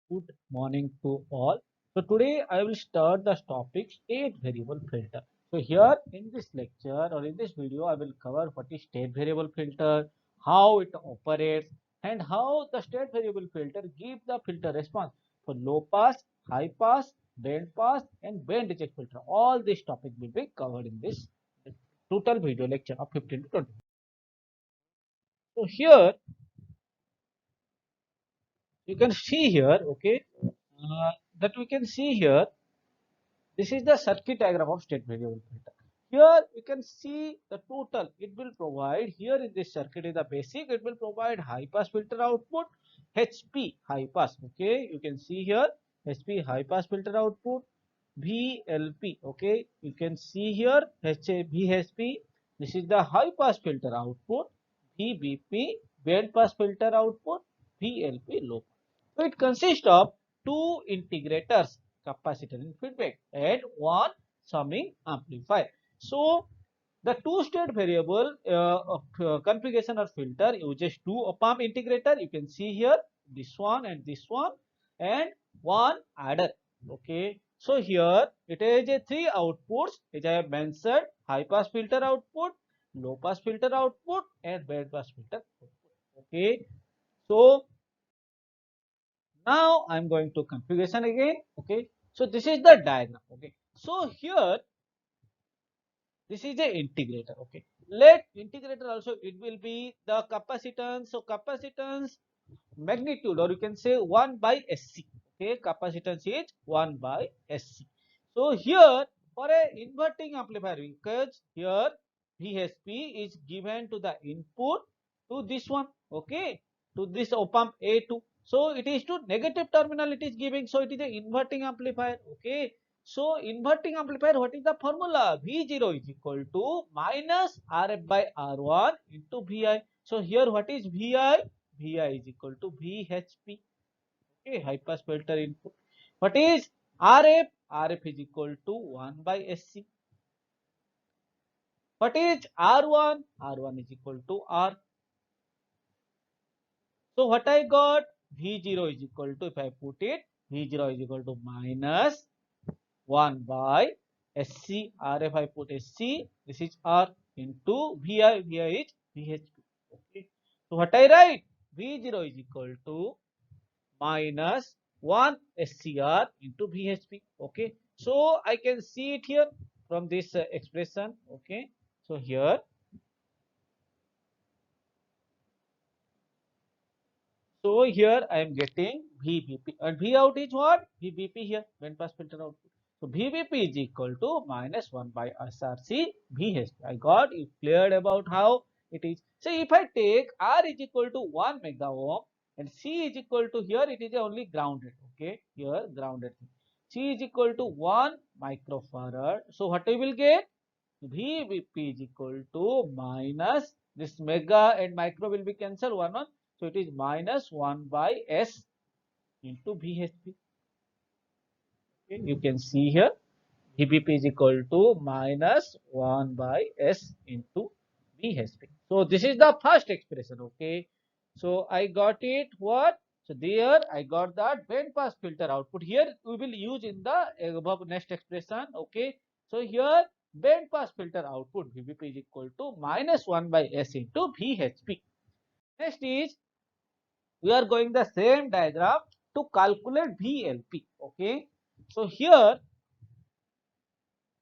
Good morning to all. So today I will start the topic state variable filter. So here in this lecture or in this video I will cover what is state variable filter, how it operates and how the state variable filter gives the filter response for low pass, high pass, band pass and band reject filter. All this topic will be covered in this total video lecture of 15 to 20. So here you can see here, okay, that we can see here. This is the circuit diagram of state variable filter. Here you can see the total. It will provide here in this circuit is the basic. It will provide high pass filter output, HP high pass. Okay, you can see here HP high pass filter output, VLP. Okay, you can see here VHP. This is the high pass filter output, VBP band pass filter output, VLP low pass. So it consists of two integrators, capacitor and feedback, and one summing amplifier. So the two-state variable configuration or filter uses two op-amp integrator. You can see here this one, and one adder. Okay. So here it is a three outputs, as I have mentioned: high pass filter output, low pass filter output, and band pass filter output. Okay. So now I'm going to configuration again. Okay, so this is the diagram. Okay, so here this is the integrator. Okay, let integrator also it will be the capacitance. So capacitance magnitude, or you can say 1 by SC. Okay, capacitance is 1 by SC. So here for a inverting amplifier, because here VSP is given to the input to this one. Okay, to this op-amp A2. So it is to negative terminal it is giving. So it is a inverting amplifier. Okay. So inverting amplifier, what is the formula? V0 is equal to minus RF by R1 into VI. So here what is VI? VI is equal to VHP. Okay, high pass filter input. What is RF? RF is equal to 1 by SC. What is R1? R1 is equal to R. So what I got? V0 is equal to, if I put it, V0 is equal to minus 1 by SC. RF I put SC. This is R into VI. VI is VHP. Okay. So what I write? V0 is equal to minus 1 SCR into VHP. Okay. So I can see it here from this expression. Okay. So here, I am getting VBP and V out is what? VBP here, band pass filter output. So VBP is equal to minus 1 by SRC VHP. I got you cleared about how it is. So if I take R is equal to 1 mega ohm and C is equal to, here it is only grounded. Okay, here grounded. C is equal to 1 microfarad. So what we will get? VBP is equal to minus this mega and micro will be cancelled 1 1. So it is minus 1 by S into VHP. Okay, you can see here VBP is equal to minus 1 by S into VHP. So this is the first expression. Okay. So I got it what? So there I got that band pass filter output. Here we will use in the above next expression. Okay. So here band pass filter output VBP is equal to minus 1 by S into VHP. Next is we are going the same diagram to calculate VLP. Okay. So here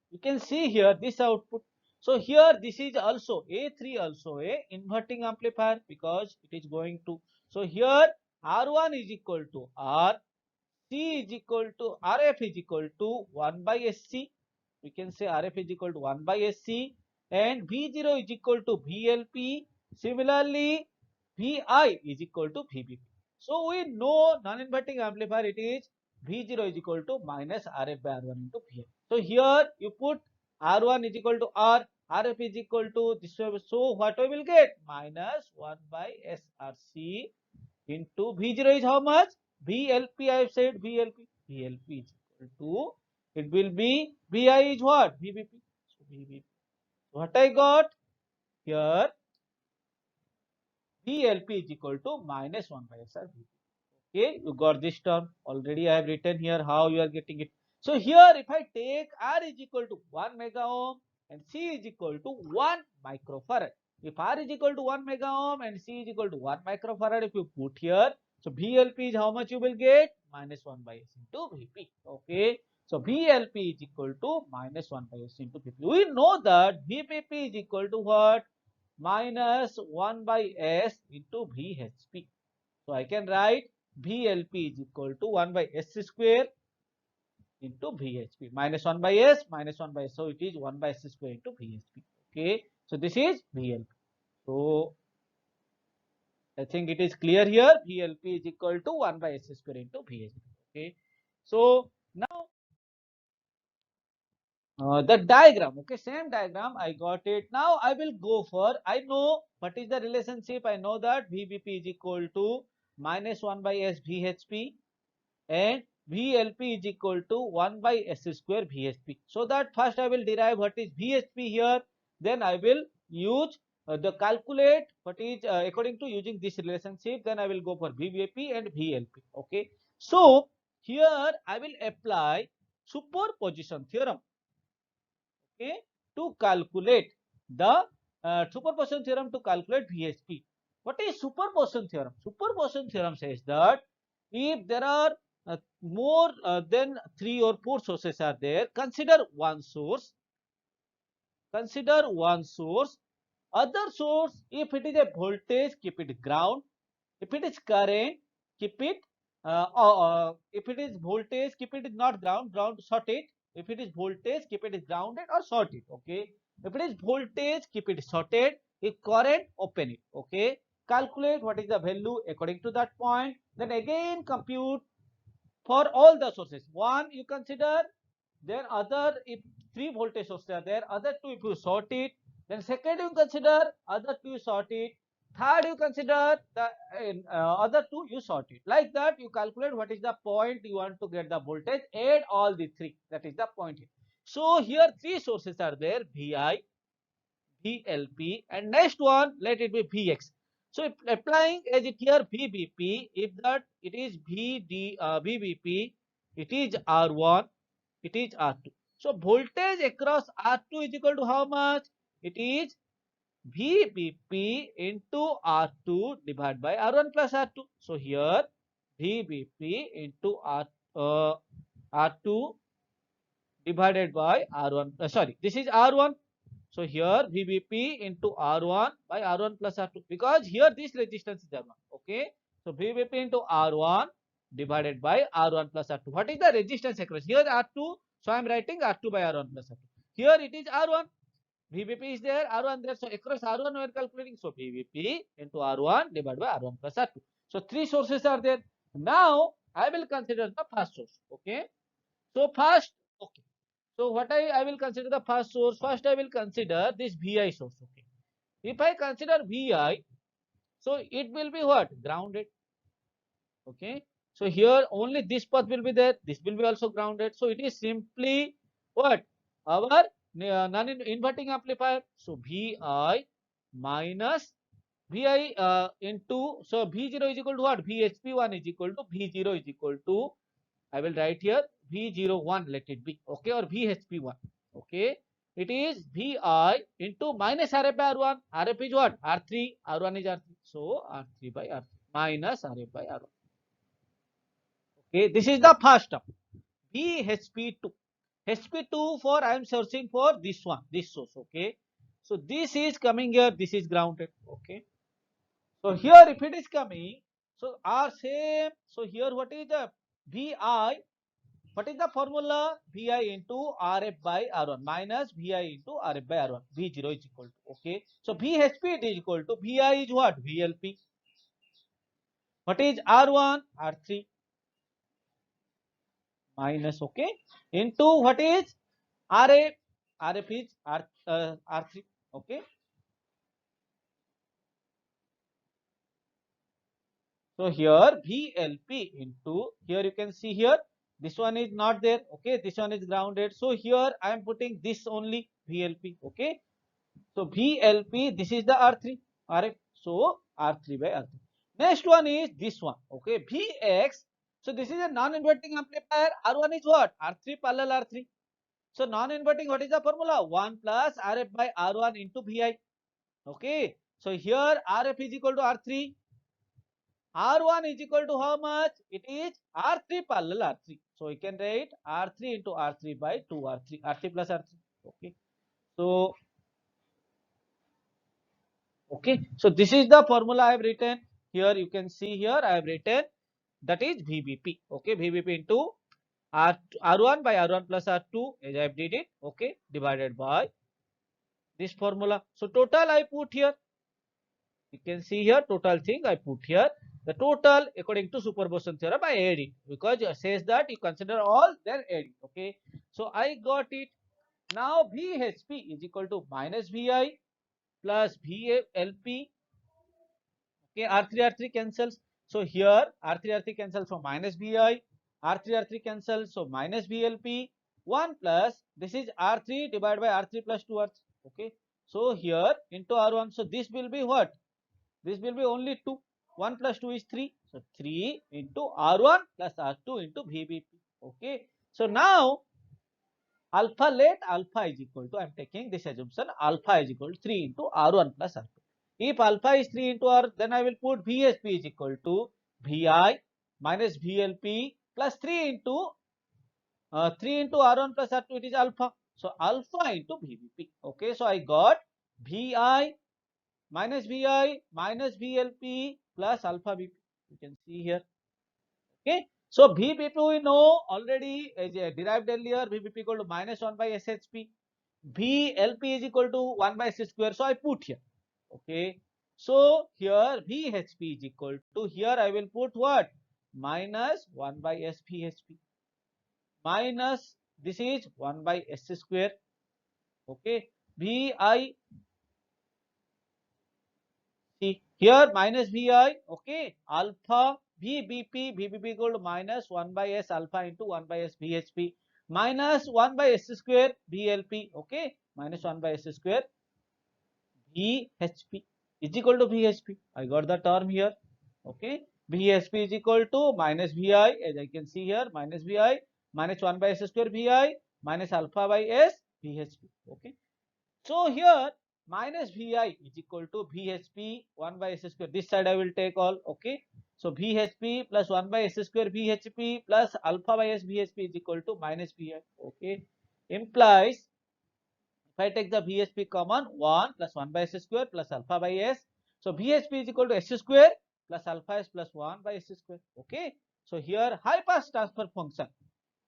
you can see here this output. So here this is also A3 also a inverting amplifier because it is going to. So here R1 is equal to R, C is equal to RF is equal to 1 by SC. We can say RF is equal to 1 by SC and V0 is equal to VLP. Similarly, VI is equal to VBP. So we know non-inverting amplifier it is V0 is equal to minus RF by R1 into VI. So here you put R1 is equal to R, RF is equal to this way. So what we will get? Minus 1 by SRC into V0 is how much? VLP I have said VLP. VLP is equal to, it will be VI is what? VBP. So VBP. What I got here? VLP is equal to minus 1 by SR VBP. Okay, you got this term already. I have written here how you are getting it. So here if I take R is equal to 1 mega ohm and C is equal to 1 microfarad. If R is equal to 1 mega ohm and C is equal to 1 microfarad, if you put here, so VLP is how much you will get? Minus 1 by S into Vp. Okay. So VLP is equal to minus 1 by S into Vp. We know that VPP is equal to what? Minus 1 by S into VHP. So I can write VLP is equal to 1 by S square into VHP. Minus 1 by S, minus 1 by S. So it is 1 by S square into VHP. Okay. So this is VLP. So I think it is clear here. VLP is equal to 1 by S square into VHP. Okay. So now the diagram. Okay. Same diagram. I got it. Now I will go for, I know what is the relationship. I know that VBP is equal to minus 1 by S VHP and VLP is equal to 1 by S square VHP. So that first I will derive what is VHP here, then I will use the calculate what is according to using this relationship, then I will go for VVP and VLP. Okay. So here I will apply superposition theorem, okay, to calculate the superposition theorem to calculate VHP. What is superposition theorem? Superposition theorem says that if there are more than 3 or 4 sources are there, consider one source, other source, if it is a voltage, keep it ground, if it is current, keep it if it is voltage, keep it is not ground, short it. If it is voltage, keep it is grounded or short it. Okay. If it is voltage, keep it shorted. If current, open it. Okay. Calculate what is the value according to that point. Then again compute for all the sources. One you consider, then other if 3 voltage sources are there, other 2 if you sort it, then second you consider, other 2 you sort it, third you consider the other 2 you sort it. Like that you calculate what is the point you want to get the voltage, add all the 3, that is the point here. So here 3 sources are there, Vi, VLP, and next one let it be Vx. So if applying as it here VBP, if that it is VBP, it is R1, it is R2. So voltage across R2 is equal to how much? It is VBP into R2 divided by R1 plus R2. So here VBP into R2 divided by R1. Sorry, this is R1. So here VBP into R1 by R1 plus R2, because here this resistance is R1. Okay. So VBP into R1 divided by R1 plus R2. What is the resistance across? Here R2. So I am writing R2 by R1 plus R2. Here it is R1. VBP is there, R1 there. So across R1 we are calculating. So VBP into R1 divided by R1 plus R2. So 3 sources are there. Now I will consider the first source. Okay. So first, okay. So what I will consider the first source. First I will consider this Vi source. Okay. If I consider Vi, so it will be what? Grounded. Okay. So here only this path will be there. This will be also grounded. So it is simply what? Our non-inverting amplifier. So Vi minus Vi into, so V0 is equal to what? VHP1 is equal to V0 is equal to, I will write here V01, let it be. Okay. Or VHP1. Okay. It is Vi into minus Rf by R1. Rf is what? R3. R1 is R3. So R3 by R3 minus Rf by R1. Okay. This is the first term. VHP2. HP2 for I am searching for this one, this source. Okay. So this is coming here. This is grounded. Okay. So here if it is coming, so R same. So here what is the Vi? What is the formula? Vi into Rf by R1 minus Vi into Rf by R1. V0 is equal to, okay. So VHP is equal to Vi is what? VLP. What is R1? R3 minus, okay, into what is Rf? Rf is R3, okay. So here VLP into, here you can see here this one is not there, okay, this one is grounded. So here I am putting this only VLP, okay. So VLP, this is the R3, Rf. So R3 by R3. Next one is this one. Okay, Vx. So this is a non-inverting amplifier. R1 is what? R3 parallel R3. So non-inverting, what is the formula? 1 plus Rf by R1 into Vi. Okay. So here Rf is equal to R3. R1 is equal to how much? It is R3 parallel R3. So we can write R3 into R3 by 2R3. R3 plus R3. Okay. So, okay. So this is the formula I have written. Here you can see here I have written that is VBP. Okay. VBP into R1 by R1 plus R2 as I did it. Okay. Divided by this formula. So total I put here. You can see here total thing I put here. The total according to superposition theorem I add it because it says that you consider all then add it. Okay. So I got it. Now VHP is equal to minus VI plus VLP. Okay. R3 cancels. So here R3 cancels, so minus VI. R3 cancels, so minus VLP. 1 plus this is R3 divided by R3 plus 2R3. Okay. So here into R1. So this will be what? This will be only 2. 1 plus 2 is 3. So 3 into R1 plus R2 into VBP. Okay. So now alpha, let alpha is equal to, I am taking this assumption, alpha is equal to 3 into R1 plus R2. If alpha is 3 into R, then I will put VSP is equal to VI minus VLP plus 3 into R1 plus R2, it is alpha. So alpha into VBP. Okay. So I got VI minus Vi minus VLP plus alpha BP. You can see here. Okay. So VBP we know already as derived earlier. VBP equal to minus 1 by SHP. VLP is equal to 1 by S square. So I put here. Okay. So here VHP is equal to, here I will put what? Minus 1 by SVHP. Minus this is 1 by S square. Okay. VI. Here minus Vi, okay, alpha VBP equal to minus 1 by S alpha into 1 by S VHP minus 1 by S square VLP, okay, minus 1 by S square VHP is equal to VHP. I got the term here, okay. VHP is equal to minus Vi, as I can see here, minus Vi minus 1 by S square Vi minus alpha by S VHP, okay. So here minus Vi is equal to VHP 1 by S square. This side I will take all. Okay. So VHP plus 1 by S square VHP plus alpha by S VHP is equal to minus Vi. Okay. Implies if I take the VHP common, 1 plus 1 by S square plus alpha by S. So VHP is equal to S square plus alpha S plus 1 by S square. Okay. So here high pass transfer function.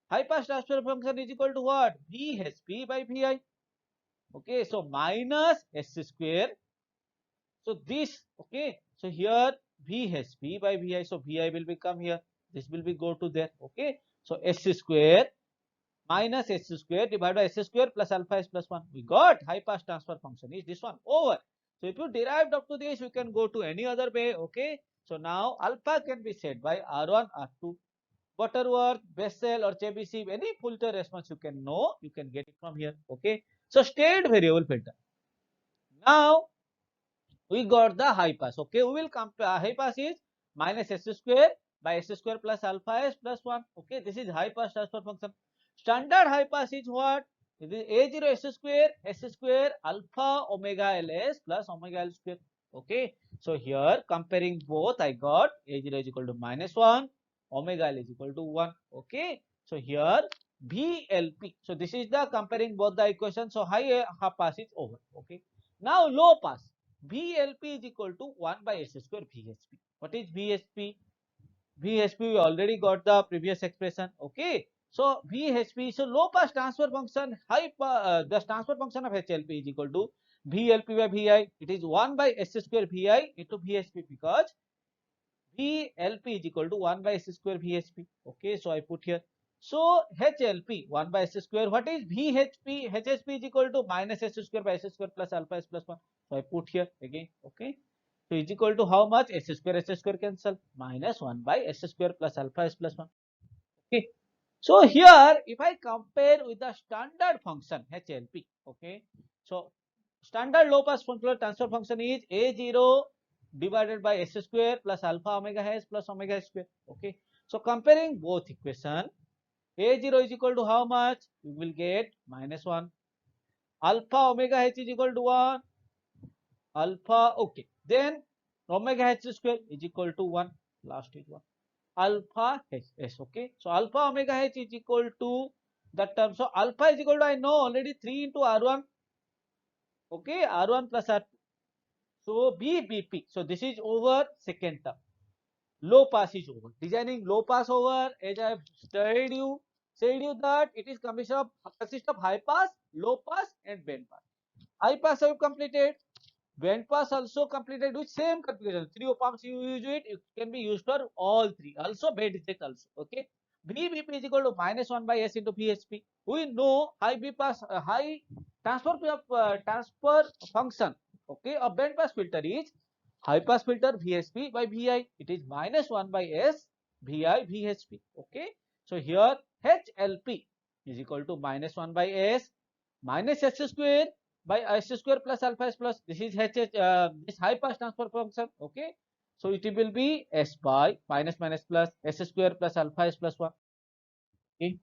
High pass transfer function is equal to what? VHP by Vi. Okay, so minus S square. So this, okay, so here VHP by Vi, so Vi will become here. This will be go to there. Okay, so S square minus S square divided by S square plus alpha S plus 1. We got high pass transfer function is this one over. So if you derived up to this, you can go to any other way. Okay, so now alpha can be set by R1, R2. Butterworth, Bessel or Chebyshev, any filter response you can know, you can get it from here. Okay. So state variable filter. Now we got the high pass. Okay. We will compare high pass is minus S square by S square plus alpha S plus 1. Okay. This is high pass transfer function. Standard high pass is what? It is A0 S square alpha omega ls plus omega l square. Okay. So here comparing both, I got A0 is equal to minus 1. Omega L is equal to 1. Okay. So here VLP. So this is the comparing both the equations. So high pass is over. Okay. Now low pass. VLP is equal to 1 by S square VHP. What is VHP? VHP we already got the previous expression. Okay. So VHP, so low pass transfer function, the transfer function of HLP is equal to VLP by VI. It is 1 by S square VI into VHP because VLP is equal to 1 by S square VHP. Okay, so I put here. So HLP 1 by S square. What is VHP? HHP is equal to minus S square by S square plus alpha S plus 1. So I put here again. Okay. So is equal to how much? S square cancel. Minus 1 by S square plus alpha S plus 1. Okay. So here if I compare with the standard function HLP. Okay. So standard low pass transfer function is A0 divided by s square plus alpha omega s plus omega square. Okay. So comparing both equation, a0 is equal to how much? You will get -1. Alpha omega h is equal to 1. Alpha, okay. Then omega h square is equal to 1. Last is 1. Alpha h s, okay. So alpha omega h is equal to that term. So alpha is equal to, I know already, 3 into r1. Okay, r1 plus r2. So BBP. So this is over second term. Low pass is over. Designing low pass over, as I have said you that it is consist of high pass, low pass, and band pass. High pass have completed. Band pass also completed with same configuration. 3 op-amps you use it can be used for all three. Also band reject also. Okay. BBP is equal to -1 by S into VHP. We know high B pass, high transfer function. Okay, a band pass filter is high pass filter VHP by VI. It is -1 by S VI VHP. Okay. So here HLP is equal to -1 by S minus S square by S square plus alpha s plus, this is this high pass transfer function. Okay. So it will be S by minus plus S square plus alpha s plus 1. Okay.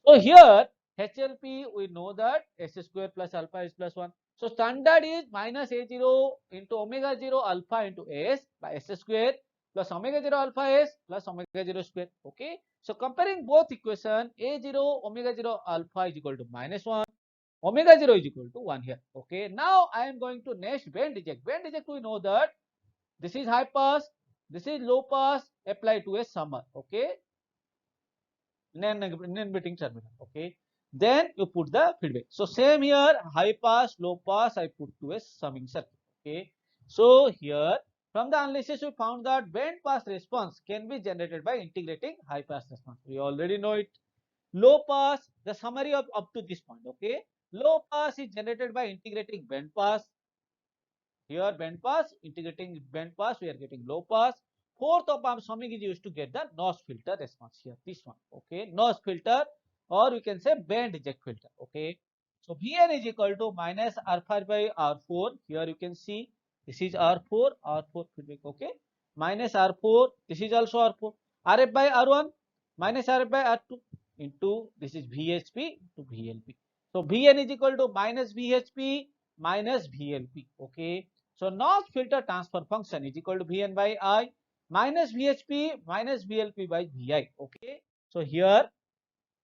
So here HLP, we know that S square plus alpha s plus 1. So standard is minus A0 into omega 0 alpha into S by S square plus omega 0 alpha s plus omega 0 square. Okay. So comparing both equation, A0 omega 0 alpha is equal to -1. Omega 0 is equal to 1 here. Okay. Now I am going to next band reject. Band reject, we know that this is high pass, this is low pass, apply to a summer. Okay. Non-inverting terminal. Okay. Then you put the feedback. So same here, high pass, low pass, I put to a summing circuit. Okay. So here from the analysis we found that band pass response can be generated by integrating high pass response. We already know it. Low pass, the summary of up to this point. Okay. Low pass is generated by integrating band pass. Here band pass, integrating band pass, we are getting low pass. Fourth op-amp summing is used to get the notch filter response here. This one. Okay. Notch filter, or we can say band reject filter. Okay. So Vn is equal to minus R5 by R4. Here you can see this is R4, R4 feedback. Okay. Minus R4, this is also R4. Rf by R1 minus Rf by R2 into this is VHP to VLP. So Vn is equal to minus VHP minus VLP. Okay. So notch filter transfer function is equal to Vn by I minus VHP minus VLP by Vi. Okay. So here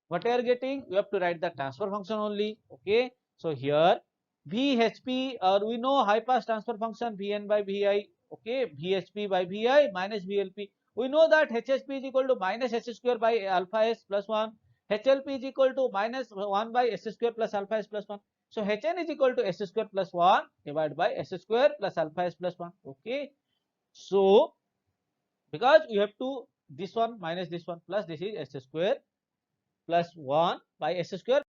what you are getting, you have to write the transfer function only. Okay. So here VHP, or we know high pass transfer function Vn by Vi. Okay. VHP by Vi minus VLP. We know that HHP is equal to minus S square by alpha s plus 1. HLP is equal to minus 1 by S square plus alpha s plus 1. So Hn is equal to S square plus 1 divided by S square plus alpha s plus 1. Okay. So because you have to this one minus this one plus this is S square plus 1 by S square